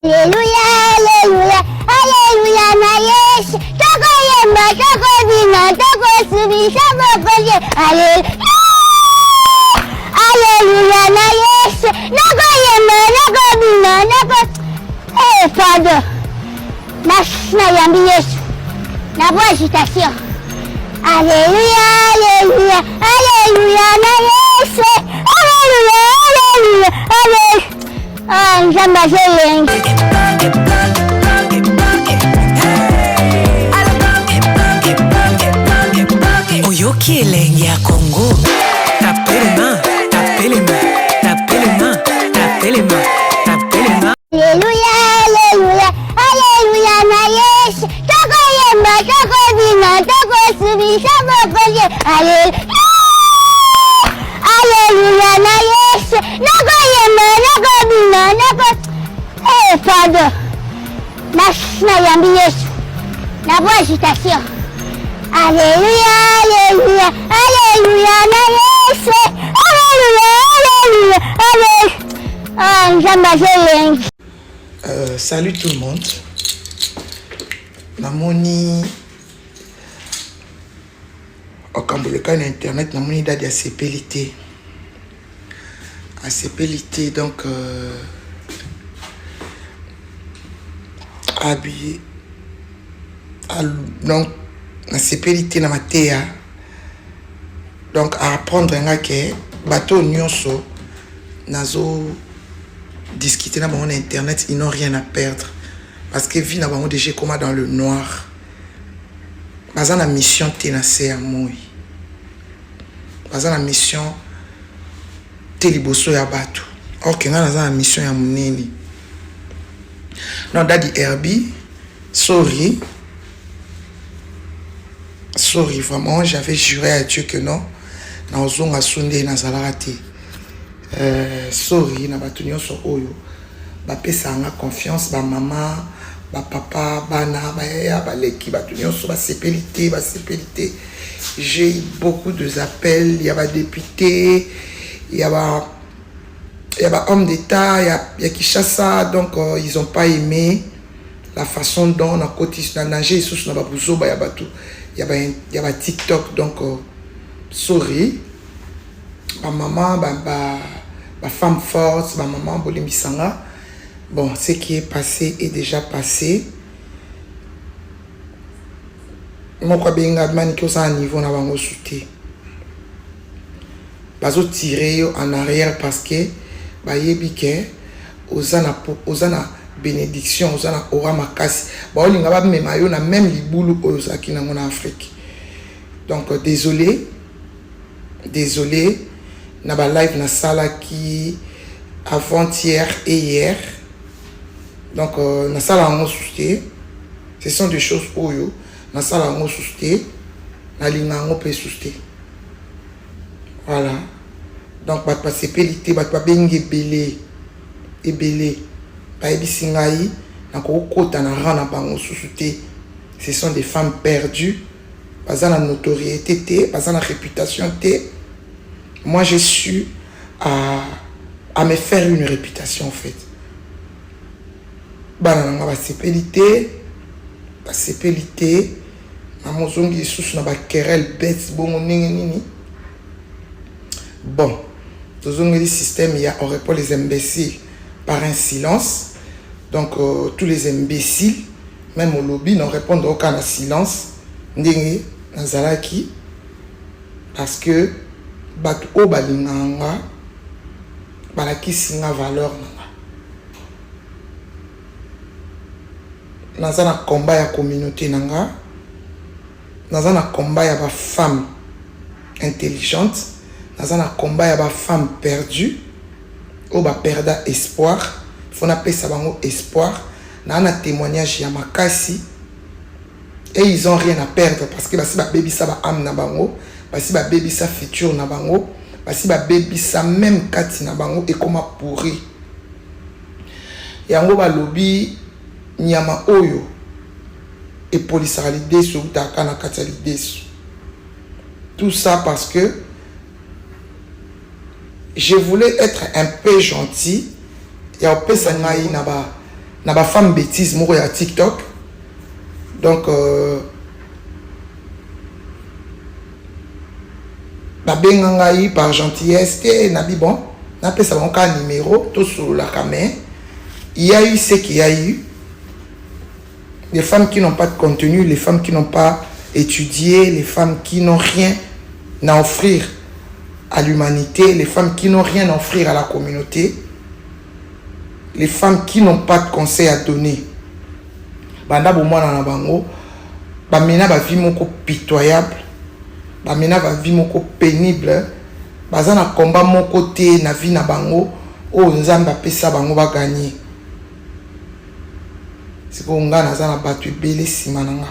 Alléluia, alléluia, alléluia, na Yesu. Toko yemba, toko bina, toko subisha bokoje. Alléluia, alléluia, na Yesu. Nako yemba, nako bina, nako. Pardon. Na yambi Yesu. Na voix agitation. Alléluia, alléluia, alléluia, na Yesu. Alléluia, alléluia, alléluia. Ah, njamba jeleng. Oyoki elenge ya Congo. Tapez les mains, tapez les mains, tapez les mains, tapez les mains, tapez les mains. Alléluia, alléluia, alléluia, na Yesu. Toko yemba, toko bina, toko subisha bokoje. Alléluia, alléluia, na Yesu. Nako yemba, nako bina, nako. Pardon. Na yambi Yesu. Na voix agitation. Alléluia, alléluia, alléluia, na Yesu. Alléluia, alléluia, alléluia. Ah, njamba jeleng. Salut tout le monde. Namoni okamboleka na internet namoni dadi asepelité. Asepelité donc habillé donc asepelité na matéa. Donc à apprendre que bateau nyonso nazo discuter na bango na internet, ils n'ont rien à perdre parce que vie na bango déjà comme dans le noir. Baza na mission tenacé à moi. Baza na mission teliboso ya bato. Or que nga na mission ya muneni. Non dadi Herbie, sorry vraiment, j'avais juré à Dieu que non. Na ozonga sunde na zalarate. Sorry na bato nyonso oyo bapesanga confiance ba maman ba papa bana ba ya baleki bato nyonso basepelité. J'ai eu beaucoup d'appels, il y a ba député, il y a ba homme d'état, il y a Kinshasa, donc ils ont pas aimé la façon dont on a cotisé na nager sous na ba buzo ba ya bato, il y a ba TikTok, donc sorry ba maman ba femme forte, ma maman Bolimisanga. Bon, ce qui est passé est déjà passé. Moi, je suis à un niveau na bango souté. Bazo tirer en arrière parce que bayebike ozana bénédiction, ozana aura makasi. Ba olinga ba mema yo na même libulu ozaki na en Afrique. Donc désolé. Na ba live na sala qui avant-hier et hier. Donc na sala en souté. Ce sont des choses oyo na sala en souté. Na linga en pe souté. Voilà. Donc ba pasepelité ba bengi ebele. Ba ebisingai na ko kota na rana bango souté. Ce sont des femmes perdues. Pas la notoriété té, pas la réputation té. Moi, je suis à me faire une réputation, en fait. Banana ba sépélité, amozongi sous na ba querelle bête bon nini. Bon, tozongi le système, il y a on répond les imbéciles par un silence. Donc tous les imbéciles, même au lobby, n'ont répondu aucun silence. Ndenge nazalaki parce que bato o balinganga balakisi nga valeur nanga naza na combat ya communauté nanga naza na combat ya ba femme intelligente naza na combat ya ba femme perdue o ba perda espoir faut na pesa bango espoir na témoignage ya makasi. Et ils ont rien à perdre parce que si ba baby ça ba âme na bango, si ba baby ça futur na bango, si ba baby ça même kati na bango et comment pourri. Yango ba lobby nyama oyo et police à l'idée sur ta kana kati l'idée. Tout ça parce que je voulais être un peu gentil. Il y a un peu ça na ba femme bêtise moko ya TikTok. Donc ba bengangai par gentillesse te nabi bon na pesa bon ka numéro to sur la caméra. Il y a eu ce qu'il y a eu. Les femmes qui n'ont pas de contenu, les femmes qui n'ont pas étudié, les femmes qui n'ont rien à offrir à l'humanité, les femmes qui n'ont rien à offrir à la communauté, les femmes qui n'ont pas de conseils à donner. Banda bomwana na bango, bamena ba vie moko pitoyable, bamena ba vie moko pénible, baza na combat moko te na vie na bango, o nzamba pesa bango ba gagner. C'est pour nga naza na batu ebele sima nanga,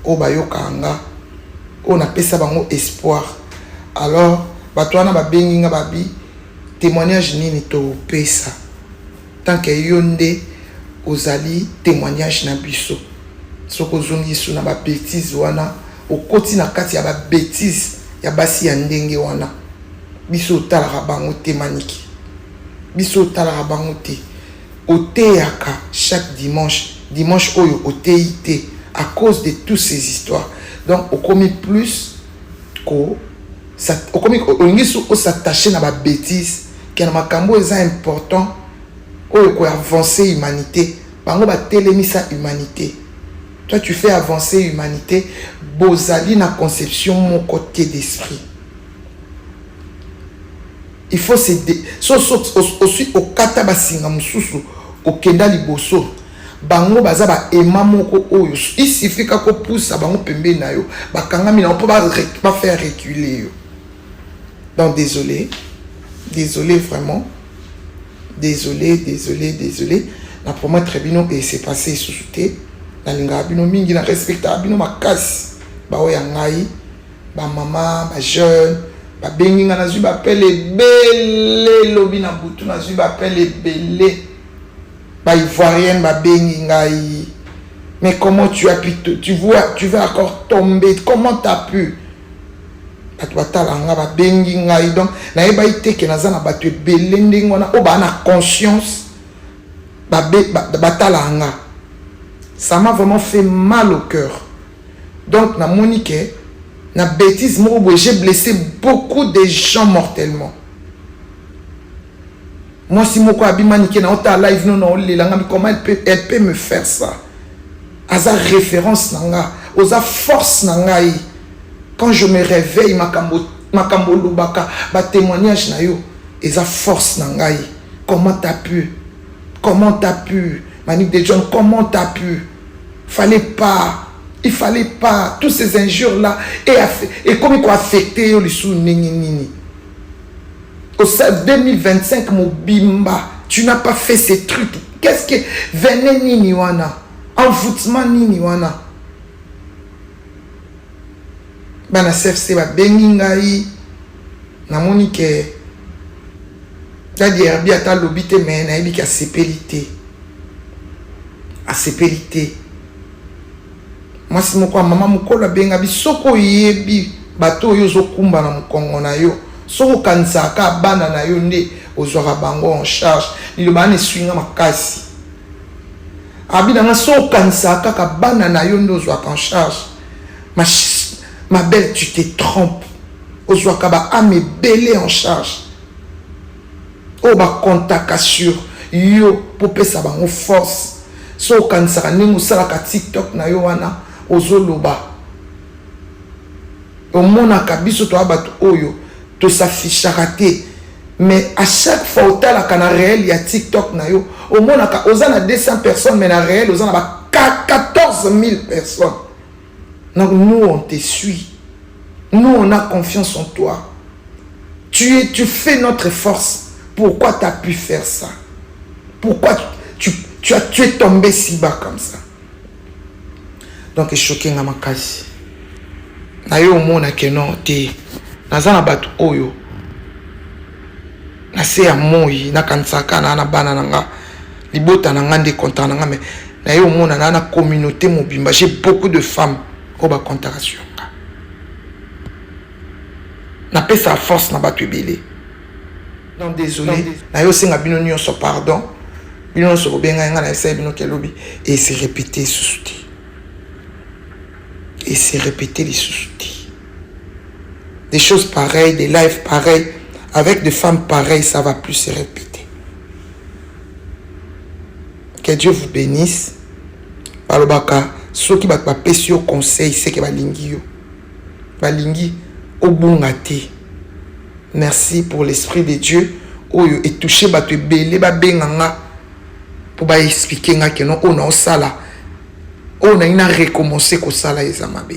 o bayoka nga, o na pesa bango espoir. Alors batu wana babengi nga babi témoignage nini to pesa. Tant que yonde ozali témoignage na biso. Soko zongi su na ba bêtise wana, okoti na kati ya ba bêtise ya basi ya ndenge wana. Biso talaka bango te maniki. Biso talaka bango te. Oteaka chaque dimanche oyo oteite à cause de toutes ces histoires. Donc au commis plus ko ça au commis on s'attacher na ba bêtise qui na makambo est important oyo ko avancer humanité. Bango ba telemisa humanité. Toi tu fais avancer humanité, bozali na conception mon côté d'esprit. Il faut se aussi au kata basinga mususu au kenda liboso bango baza ba ema moko oyo il suffit ka ko pousse bango pembe na yo bakanga mina on peut pas faire reculer yo. Donc désolé vraiment désolé na pour moi très bien et c'est passé sous souté na linga bino mingi na respecta bino makasi ba oya ngai ba maman ba jeune ba bengi nga na zui ba pele belle lobi na butu na zui ba pele belle ba ivoirienne ba bengi ngai. Mais comment tu as pu tu vas encore tomber, comment tu as pu batala nga ba bengi ngai. Donc na eba ite ke na zana batu belle ndingo na o ba na conscience batala nga. Ça m'a vraiment fait mal au cœur. Donc na monique na bêtise moko j'ai blessé beaucoup de gens mortellement. Moi si moko abimanike na ota live non lelanga comment elle peut me faire ça? Aza référence nanga, oza force nangai. Quand je me réveille makambo lubaka ba témoignage na yo, eza force nangai. Comment t'as pu? Manique de John, comment t'as pu? Il fallait pas. Toutes ces injures-là. Et comme il a affecté les sous nini. Au 2025, mon bimba, tu n'as pas fait ces trucs. Qu'est-ce que venez nini wana? Envoûtement nini wana? Bana CFC ba bengingai. Na monique. Dadi herbi ata lobite mais na ebi ka sépélité. A sépélité. Moi si moko maman mukola benga bisoko yebi bato yo zokumba na mukongo na yo soko kansaka bana na yo nde ozwaka bango en charge lilo bana swinga makasi abina na soko kansaka ka bana na yo nde ozwaka en charge. Ma belle, tu te trompes. Ozwaka ba ame belé en charge. O ba contaka sur yo pour pesa bango force. So kansaka ningo salaka TikTok na yo wana ozoloba omona kabiso to abatu oyo to s'affichera te mais à chaque fois otalaka na réel ya TikTok na yo omona ka ozana 200 personnes mais na réel ozana ba 14 000 personnes. Donc nous on te suit, nous on a confiance en toi, tu fais notre force. Pourquoi tu as pu faire ça? Pourquoi tu es tombé si bas comme ça? Donc choqué nga makasi na yo mona ke non te nazana batu oyo na se ya moi na kansaka na bana nanga libota nanga nde content nanga mais na yo mona na communauté mobimba j'ai beaucoup de femmes ko ba contraction na pesa force na batu ebele. Donc désolé na yo senga bino nyonso pardon bino so benga nga na essaye bino kelobi et c'est répété sous-souti. Et c'est répété les sous-soutis. Des choses pareilles, des lives pareils, avec des femmes pareilles, ça va plus se répéter. Que Dieu vous bénisse. Balobaka, ceux qui va passer au conseil, c'est que balingi yo. Balingi au bongate. Merci pour l'esprit de Dieu. Oyo et touché ba te belé ba benganga pour ba expliquer nga que non on a sala. On a une recommencé ko sala ezamabe.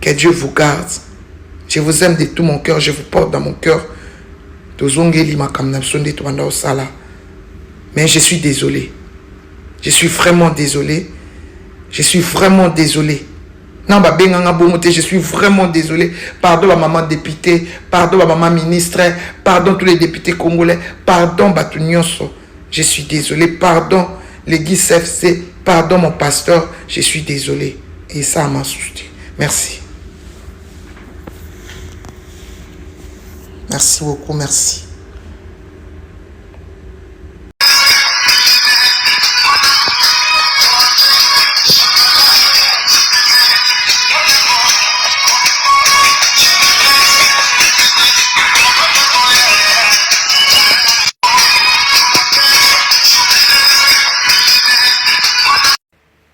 Que Dieu vous garde. Je vous aime de tout mon cœur, je vous porte dans mon cœur. Tozongeli makamna sonde to banda sala. Mais je suis désolé. Je suis vraiment désolé. Je suis vraiment désolé. Non, bah, je suis vraiment désolé. Pardon à maman députée, pardon à maman ministre, pardon tous les députés congolais, pardon Batounioso. Je suis désolé. Pardon l'église FC, pardon mon pasteur. Je suis désolé. Et ça m'a soutenu. Merci. Merci beaucoup, merci.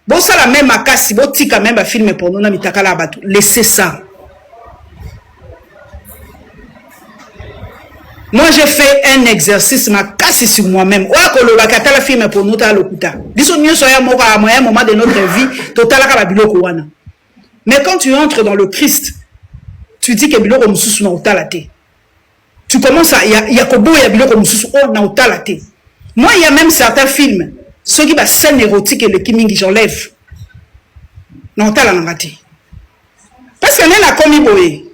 Bon, ça la même à Kassi, bon, tika même à filmer pour nous, na mitaka la batou. Laissez ça. Moi, j'ai fait un exercice, ma casse sur moi-même. Ouais, que le bakata la film pour nous, t'as le kuta. Disons, nous sommes à un moment de notre vie, total à biloko wana. Mais quand tu entres dans le Christ, tu dis que biloko mususu na utalate. Tu commences à, il y a kobo ya biloko mususu na utalate. Moi, il y a même certains films, ceux qui va scène érotique et le kimingi, j'enlève. Na utalate. Parce que là, comme il boye.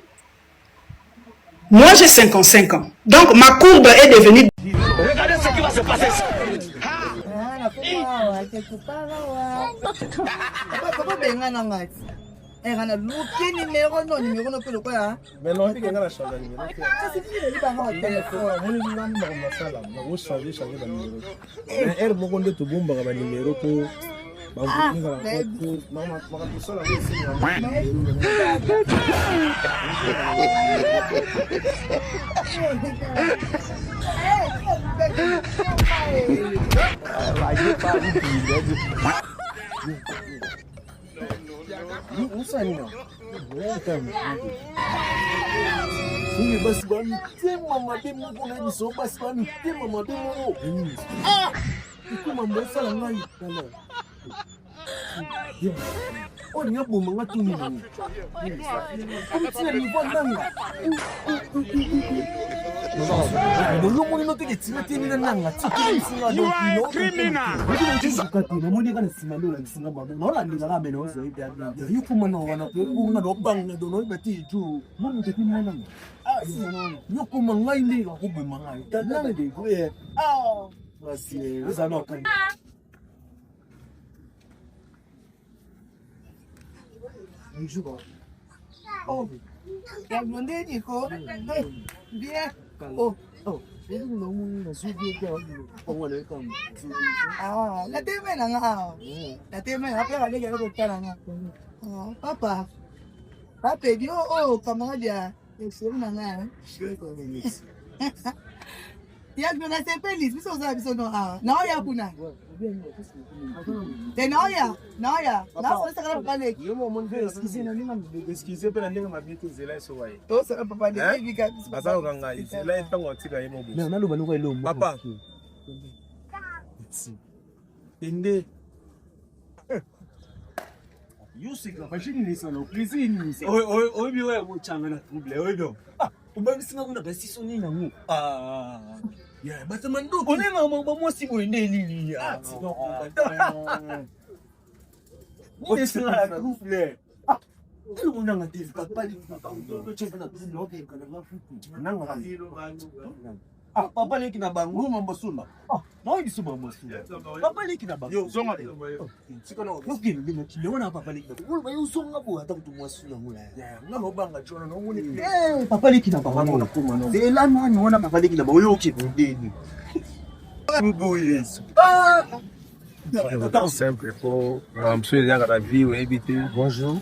Moi, j'ai 55 ans. Donc, ma courbe est devenue... Regardez ce qui va se passer. Oh, ya blonde Nico. Bien. Oh, oh. Ah, la teme na nga. La teme na pera le garo tala nga. Oh, papa. Papa dio oh, kamadia. Eso na nga. Ya blonde se feliz, biso za biso no ah. Na ya kuna. Te na ya. Na so sa kala pale. Yo mo mon fe excuse na ninga excuse pe na ndenge mabito zela so waye. To sa papa de bika. Basa ko nga zela ntango tika yemo bo. Na lo banuko ilo mo. Papa. Inde. Yusika bashini nisana ukrizini nisa. Oy biwe mo changa na trouble oy do. Ah, ubangisinga kuna basiso nina ngu. Ah. Ya, bata manduku. Onenga mamba mwasi boende nini ya. Ni sala trouble. Ah. Ilo muna ngatifu kapali kwa cheza na trouble okay kana ngafuku. Nanga hilo bangu. Ah, papa leki na bangu mambo sula. Ah, na hivi sio mambo sula. Papa leki na bangu. Yo, zonga de. Siko na ngoki ndimo kileona papa leki. Ulwa yusonga bo hata kutumwa sula ngula. Ya, ngalo banga chona no nguni. Papa leki na bangu na kuma no. Zela nani wana papa leki na bangu yo kibudeni. Simple, pour monsieur les gars la vie ou éviter. Bonjour.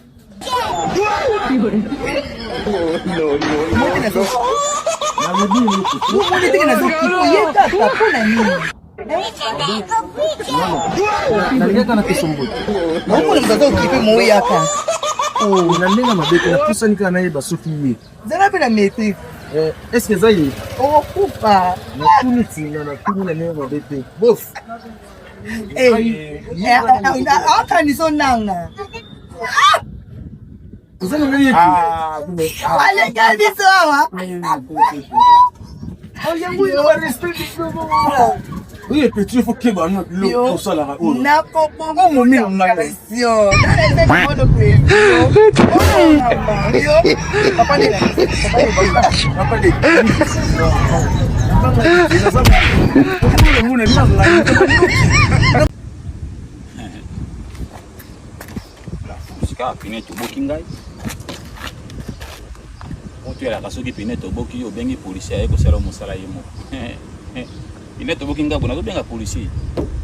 Est-ce que ça y est? Oh, coupa. Bof. Oui, petit, il faut qu'il y ait un ça là. Pine toboki ngai moto elaka soki pine toboki obengi policier aye kosala mosala ye moko pine toboki ngai bona tobenga policier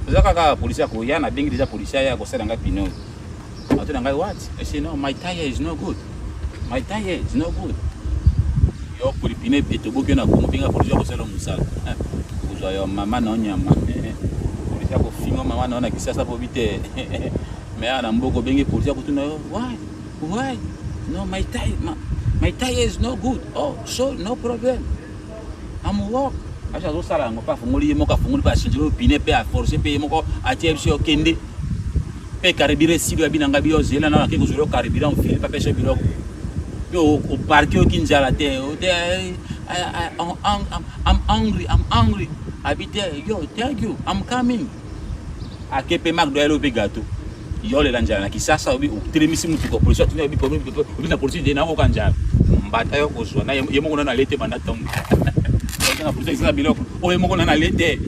toza kaka policier akoya na bengi deja policier aye akosala ngai pine oyo atuna ngai what I say no, my tire is no good, my tire is no good. Yo poli pine etoboki na kongo benga policier akosala mosala kozwa yo mama na onyama policier akofinga mama na ona kisasa po bite. Mais à Mboko bengi policier kutuna why no, my tire is no good. Oh, so no problem, I'm walk acha zo sala ngo pa fungoli mo ka fungoli pa shinjiro pine pe a forcer pe mo ko atie bisi okende pe carburant silo binanga bio zela na ke kuzuro carburant fil pa pese bilo yo o parke o kinjala te o te I'm hungry abite yo thank you I'm coming akepe mak do elo pe gato yo le lanjala kisasa obi telemisi mutu ko polisi tuna obi problème obi na polisi de na ko kanjala mbata yo ko zwa na yemo ko na lete banda tongo na polisi za biloko o yemo ko na lete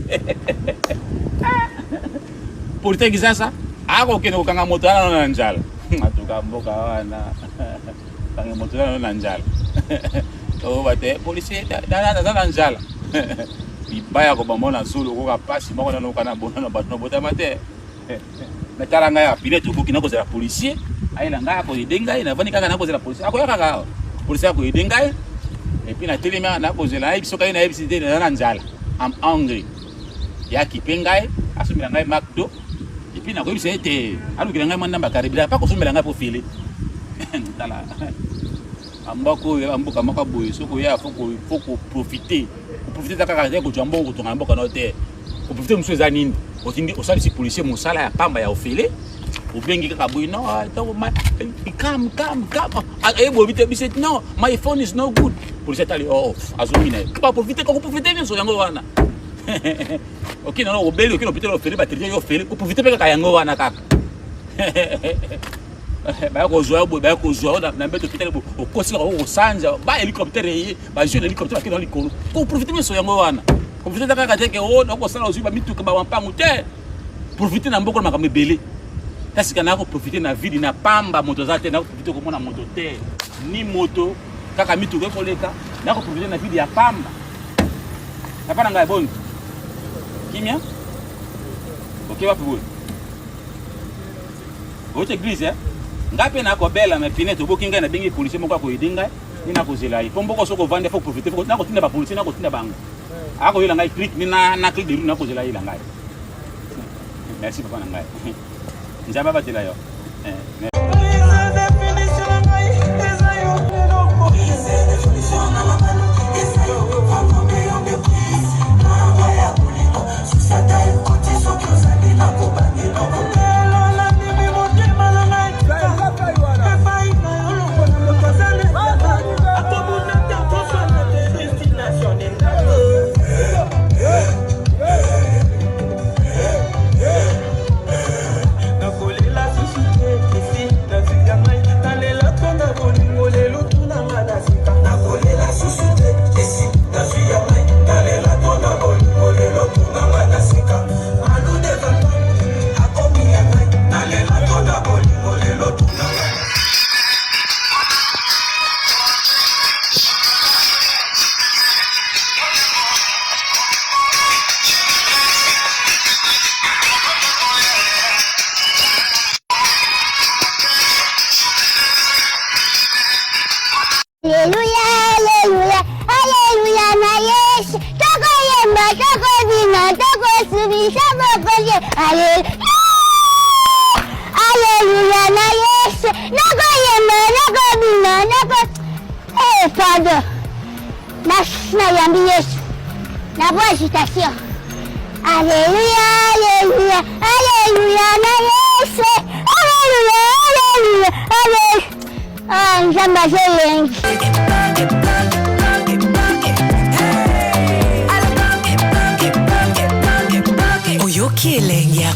polisi kisasa ako kene ko kanga moto na njala atuka mboka wana kanga moto na njala o bate polisi da njala ibaya ko bamona zulu ko ka pasi moko na kana bona na bato bota mate na taranga ya pile tu bukina ko za policier aila nga ko idenga ina vani kaka na ko za policier ako yakaka policier ko idenga et puis na telema na ko za ibi soka ina ibi site na njala I'm hungry ya kipenga asumira ngai makdo et puis na ko ibi site alu kila ngai manda bakaribira pa ko sumira ngai po fili tala ambako ya amboka makaboy soko ya foko profiter kaka ko jambo ko tonga mboka no te ko profiter muso za nini otingi osali si policier mosala ya pamba ya ofele obengi kaka boy no come ebo bite biset no my phone is no good policier tali off azumina pa profiter ni so yango wana okay no obeli okino pitelo ofele batterie yo ofele ko profiter kaka yango wana kaka ba ko zoa na mbeto pitelo okosi ko sanja ba helicopter yi ba jeune helicopter akino likolo ko profiter ni so yango wana profiter kaka teke o na ko sala ozuba mituka ba wampangu te profiter na mboko makambe belé kasi kana ko profiter na vide na pamba moto za te na ko profiter ko mona moto te ni moto kaka mituka ko leka na ko profiter na vide ya pamba hapana ngai bon kimia okay wapi bon ote église ngape na ko bela me pine to bokinga na bengi policier moko ko idinga nina ko zela yi pombo soko vande fo profiter fo na ko tinda ba policier na ko tinda bango ako yela ngai click mina na click de na ko zela yi la ngai merci papa na ngai njaba ba tela yo Alléluia na Yesu nakoyemba nakobina nako pardon nayambi Yesu nabo agitation Alléluia Alléluia Alléluia na Yesu Alléluia Alléluia Alléluia nzambe azolengi Oyoki elengi ya